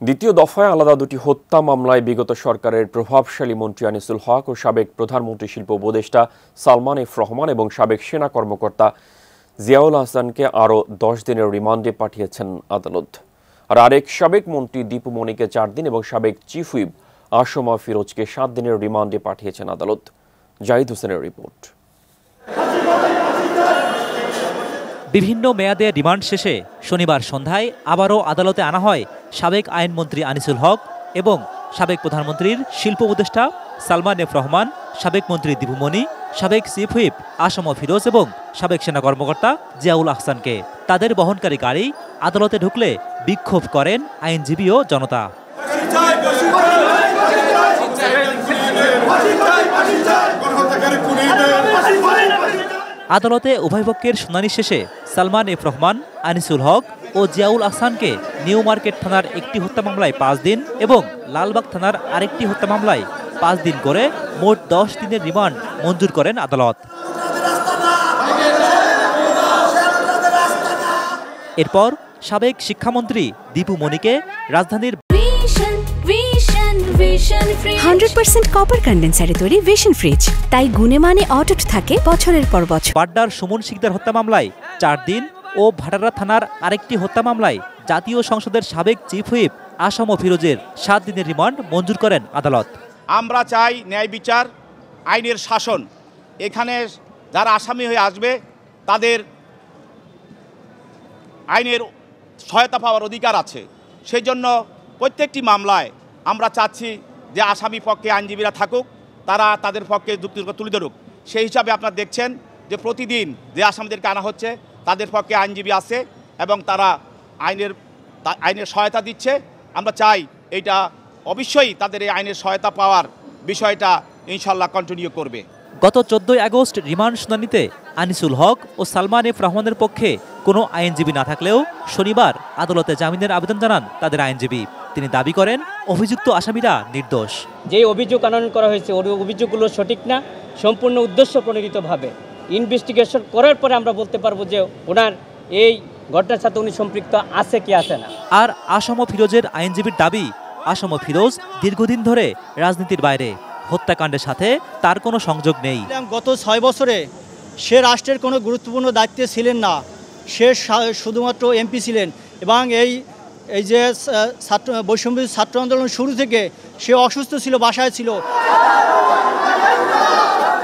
দ্বিতীয় দফায় আলাদা দুটি হত্যা মামলায় বিগত সরকারের প্রভাবশালী মন্ত্রী আনিসুল হক ও সাবেক প্রধানমন্ত্রী শিল্প উপদেষ্টা সালমান এফ রহমান এবং সাবেক সেনা কর্মকর্তা জিয়াউল আহসানকে আরও 10 দিনের রিমান্ডে পাঠিয়েছেন আদালত। আর আরেক সাবেক মন্ত্রী দীপু মনিকে 4 দিন এবং সাবেক চিফ হুইপ আসমা ফিরোজকে 7 দিনের রিমান্ডে পাঠিয়েছেন আদালত। জাহিদ হোসেনের রিপোর্ট। বিভিন্ন মেয়াদে রিমান্ড শেষে শনিবার সন্ধ্যায় আবারও আদালতে আনা হয় সাবেক আইনমন্ত্রী আনিসুল হক এবং সাবেক প্রধানমন্ত্রীর শিল্প উপদেষ্টা সালমান এফ রহমান, সাবেক মন্ত্রী দীপু মনি, সাবেক চিফ হুইপ আসমা ফিরোজ এবং সাবেক সেনা কর্মকর্তা জিয়াউল আহসানকে। তাদের বহনকারী গাড়ি আদালতে ঢুকলে বিক্ষোভ করেন আইনজীবী ও জনতা। আদালতে উভয় পক্ষের শুনানি শেষে সালমান এফ রহমান, আনিসুল হক ও জিয়াউল আহসানকে নিউ মার্কেট থানার একটি হত্যা মামলায় 5 দিন এবং লালবাগ থানার আরেকটি হত্যা মামলায় 5 দিন করে মোট 10 দিনের রিমান্ড মঞ্জুর করেন আদালত। এরপর সাবেক শিক্ষামন্ত্রী দীপু মনিকে রাজধানীর 100% কপার কন্ডেন্সারে তৈরি ভিশন ফ্রিজ, তাই গুণে মানে অটুট থাকে বছরের পর বছর। বাড্ডার সুমন শিকদার হত্যা মামলায় 4 দিন ও ভাটারা থানার আরেকটি হত্যা মামলায় জাতীয় সংসদের সাবেক চিফ হুইপ আসমা ফিরোজের 7 দিনের রিমান্ড মঞ্জুর করেন আদালত। আমরা চাই ন্যায় বিচার, আইনের শাসন। এখানে যারা আসামি হয়ে আসবে তাদের আইনের সহায়তা পাওয়ার অধিকার আছে। সেই জন্য প্রত্যেকটি মামলায় আমরা চাচ্ছি যে আসামি পক্ষে আইনজীবীরা থাকুক, তারা তাদের পক্ষে যুক্তি তুলে ধরুক। সেই হিসাবে আপনারা দেখছেন যে প্রতিদিন যে আসামিদেরকে আনা হচ্ছে তাদের পক্ষে আইনজীবী আছে এবং তারা আইনের সহায়তা দিচ্ছে। আমরা চাই এইটা অবশ্যই তাদের এই আইনের সহায়তা পাওয়ার বিষয়টা ইনশাল্লাহ কন্টিনিউ করবে। গত 14 আগস্ট রিমান্ড শুনানিতে আনিসুল হক ও সালমান এফ রহমানের পক্ষে কোনো আইনজীবী না থাকলেও শনিবার আদালতে জামিনের আবেদন জানান তাদের আইনজীবী। তিনি দাবি করেন অভিযুক্ত আসামিরা নির্দোষ। যে অভিযোগ আনয়ন করা হয়েছে ওই অভিযোগগুলো সঠিক না, সম্পূর্ণ উদ্দেশ্য প্রণোদিতভাবে ইনভেস্টিগেশন করার পরে আমরা বলতে পারবো যে ওনার এই ঘটনার সাথে উনি সম্পৃক্ত আছে কি আছে না। আর আসমা ফিরোজের আইনজীবীর দাবি, আসমা ফিরোজ দীর্ঘদিন ধরে রাজনীতির বাইরে, হত্যাকাণ্ডের সাথে তার কোনো সংযোগ নেই। গত 6 বছরে সে রাষ্ট্রের কোনো গুরুত্বপূর্ণ দায়িত্বে ছিলেন না, সে শুধুমাত্র এমপি ছিলেন এবং এই যে বৈষম্য ছাত্র আন্দোলন শুরু থেকে সে অসুস্থ ছিল, বাসায় ছিল।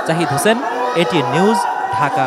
Zahid Hossain, ATN news, Dhaka.